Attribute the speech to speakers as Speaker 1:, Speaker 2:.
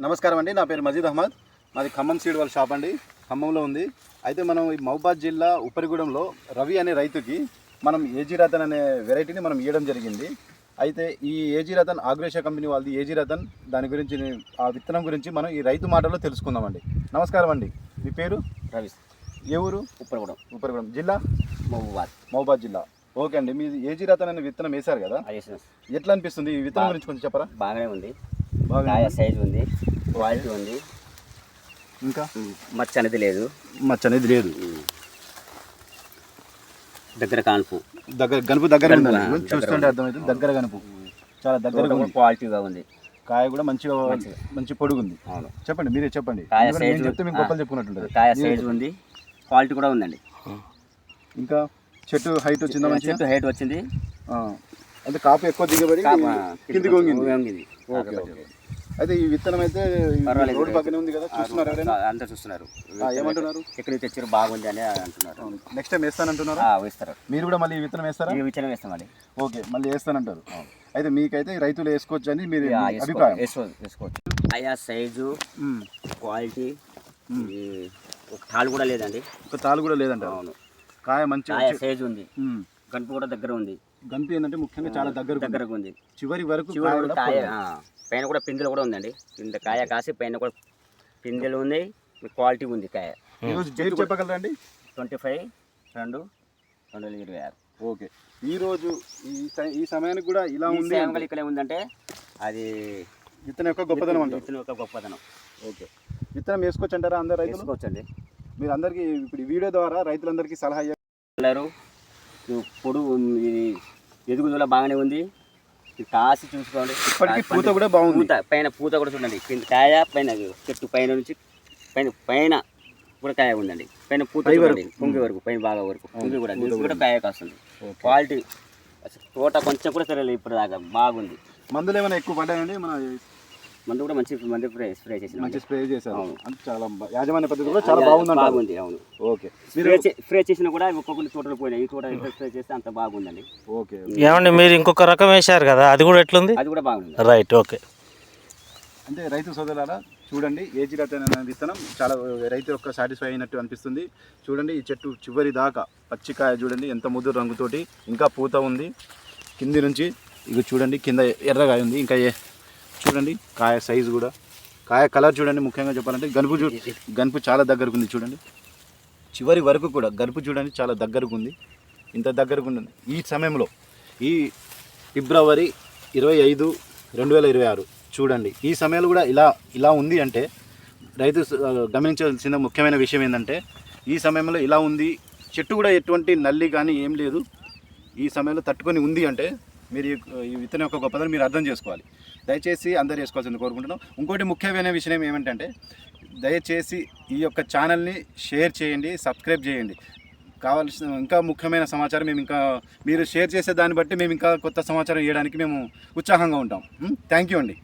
Speaker 1: నమస్కారం అండి, నా పేరు మజీద్ అహ్మద్. మాది ఖమ్మం సీడ్ వాళ్ళ షాప్ అండి, ఖమ్మంలో ఉంది. అయితే మనం ఈ మహబూబాద్ జిల్లా ఉప్పరిగూడెంలో రవి అనే రైతుకి మనం ఏజీ రతన్ అనే వెరైటీని మనం ఇవ్వడం జరిగింది. అయితే ఈ ఏజీ రతన్ ఆగ్రేషియా కంపెనీ వాళ్ళది ఏజీ రతన్, దాని గురించి ఆ విత్తనం గురించి మనం ఈ రైతు మాటల్లో తెలుసుకుందామండి. నమస్కారం అండి, మీ పేరు?
Speaker 2: రవి.
Speaker 1: ఏ ఊరు? ఉప్పరిగూడెం జిల్లా మహబూబాద్ జిల్లా. ఓకే అండి, మీరు ఏజీ రతన్ అనే విత్తనం వేశారు కదా, ఎట్లా అనిపిస్తుంది ఈ విత్తనం గురించి కొంచెం చెప్పరా?
Speaker 2: బాగానే ఉంది, బాగా సైజ్ ఉంది, క్వాలిటీ ఉంది,
Speaker 1: ఇంకా
Speaker 2: మచ్చ అనేది లేదు. దగ్గర కానుపు,
Speaker 1: గనుపు దగ్గర చూస్తుంటే అర్థమవుతుంది. దగ్గర గనుపు చాలా దగ్గర,
Speaker 2: క్వాలిటీగా ఉంది.
Speaker 1: కాయ కూడా మంచి పొడుగు ఉంది. అవును, చెప్పండి, మీరే చెప్పండి.
Speaker 2: కాయ సైజ్
Speaker 1: చెప్తే మీకు గొప్పలు చెప్పుకున్నట్టుంటుంది.
Speaker 2: కాయ సైజ్ ఉంది, క్వాలిటీ కూడా ఉందండి.
Speaker 1: ఇంకా చెట్టు హైట్ వచ్చిందా?
Speaker 2: చెట్టు హైట్ వచ్చింది,
Speaker 1: అంటే కాపు ఎక్కువ దిగబడి కిందికి వంగింది. అయితే ఈ విత్తనం అయితే రోడ్డు పక్కనే ఉంది కదా, చూస్తున్నారు ఎవరైనా?
Speaker 2: అంతా చూస్తున్నారు.
Speaker 1: ఏమంటున్నారు?
Speaker 2: ఎక్కడికి తెచ్చారు బాగుంది అని అంటున్నారు.
Speaker 1: నెక్స్ట్ టైం వేస్తానంటున్నారు.
Speaker 2: వేస్తారు.
Speaker 1: మీరు కూడా మళ్ళీ ఈ విత్తనం వేస్తారా?
Speaker 2: ఈ విత్తనం వేస్తామండి.
Speaker 1: ఓకే, మళ్ళీ వేస్తానంటారు. అయితే మీకైతే రైతులు వేసుకోవచ్చు అని మీరు అభిప్రాయం?
Speaker 2: వేసుకోవచ్చు. ఆయా సైజు, క్వాలిటీ, ఒక తాళ్ళు కూడా లేదండి.
Speaker 1: ఒక తాళ్ళు కూడా లేదంట.
Speaker 2: అవును,
Speaker 1: కాయ మంచి
Speaker 2: సైజు ఉంది, గనుపు కూడా దగ్గర ఉంది.
Speaker 1: గనుపు ఏంటంటే ముఖ్యంగా చాలా దగ్గరగా ఉంది. చివరి వరకు
Speaker 2: కాయ పైన కూడా పిందెలు కూడా ఉందండి. కాయ కాసి పైన కూడా పిందెలు ఉంది, క్వాలిటీ ఉంది కాయ.
Speaker 1: ఈరోజు డేట్ చెప్పగలరండి?
Speaker 2: 25/2/2026.
Speaker 1: ఓకే, ఈరోజు ఈ సమయానికి కూడా ఇలా ఉంది.
Speaker 2: ఇక్కడ ఉందంటే అది
Speaker 1: విత్తనం యొక్క గొప్పతనం అంటారు.
Speaker 2: విత్తనం యొక్క గొప్పతనం.
Speaker 1: ఓకే, విత్తనం వేసుకోవచ్చు అంటారా అందరు రైతులు?
Speaker 2: వేసుకోవచ్చండి.
Speaker 1: మీరు అందరికీ ఇప్పుడు ఈ వీడియో ద్వారా రైతులందరికీ సలహా
Speaker 2: ఇవ్వగలరు. పొడుగు ఎదుగుదల బాగానే ఉంది, కాసి చూసుకోండి.
Speaker 1: ఇప్పటికీ పూత కూడా బాగుంది,
Speaker 2: పైన పూత కూడా చూడండి. కాయ పైన చెట్టు పైన నుంచి పైన కూడా కాయ ఉందండి. పైన పూత పొంగి వరకు, పైన బాగా వరకు పొంగి కూడా కాయ కాస్తుంది. క్వాలిటీ తోట కొంచెం కూడా తెలియదు ఇప్పుడు దాకా, బాగుంది.
Speaker 1: మందులు ఏమైనా ఎక్కువ పడ్డాయండి? మన
Speaker 2: మందు కూడా మంచి స్ప్రే చేసి
Speaker 1: స్ప్రే చేశారు. చాలా యాజమాన్య పద్ధతి కూడా చాలా బాగుంది.
Speaker 2: అవును.
Speaker 1: ఓకే,
Speaker 2: స్ప్రే చేసినా కూడా ఒక్కొక్కరి తోటలు పోయినాయి, ఈ తోట ఎంత స్ప్రే చేస్తే అంత బాగుందండి.
Speaker 1: ఓకే,
Speaker 3: ఏమండి మీరు ఇంకొక రకం వేశారు కదా, అది కూడా ఎట్లుంది?
Speaker 2: అది కూడా బాగుంది.
Speaker 3: Right, okay.
Speaker 1: అంటే రైతు సోదరులారా చూడండి, ఏజీ రతన్ అనే విత్తనం చాలా రైతు యొక్క సాటిస్ఫై అయినట్టు అనిపిస్తుంది. చూడండి, ఈ చెట్టు చివరి దాకా పచ్చికాయ చూడండి, ఎంత ముదురు రంగుతోటి, ఇంకా పూత ఉంది. కింది నుంచి ఇక చూడండి, కింద ఎర్రగాయ ఉంది. ఇంకా చూడండి కాయ సైజు కూడా, కాయ కలర్ చూడండి. ముఖ్యంగా చెప్పాలంటే గనుపు చాలా దగ్గరకు ఉంది. చూడండి, చివరి వరకు కూడా గనుపు చూడండి, చాలా దగ్గరకు ఉంది. ఇంత దగ్గరకు ఉంది. ఈ సమయంలో ఈ ఫిబ్రవరి 25, 2026 చూడండి, ఈ సమయంలో కూడా ఇలా ఉంది అంటే రైతు గమనించాల్సిన ముఖ్యమైన విషయం ఏంటంటే, ఈ సమయంలో ఇలా ఉంది, చెట్టు కూడా ఎటువంటి నల్లి కానీ ఏం లేదు, ఈ సమయంలో తట్టుకొని ఉంది అంటే మీరు ఈ విత్తనం యొక్క గొప్పదని మీరు అర్థం చేసుకోవాలి. దయచేసి అందరూ వేసుకోవాల్సింది కోరుకుంటున్నాం. ఇంకోటి ముఖ్యమైన విషయం ఏమంటే, దయచేసి ఈ యొక్క ఛానల్ని షేర్ చేయండి, సబ్స్క్రైబ్ చేయండి. కావాల్సిన ఇంకా ముఖ్యమైన సమాచారం మీరు షేర్ చేసే దాన్ని బట్టి మేము ఇంకా కొత్త సమాచారం ఇవ్వడానికి మేము ఉత్సాహంగా ఉంటాం. థ్యాంక్ యూ అండి.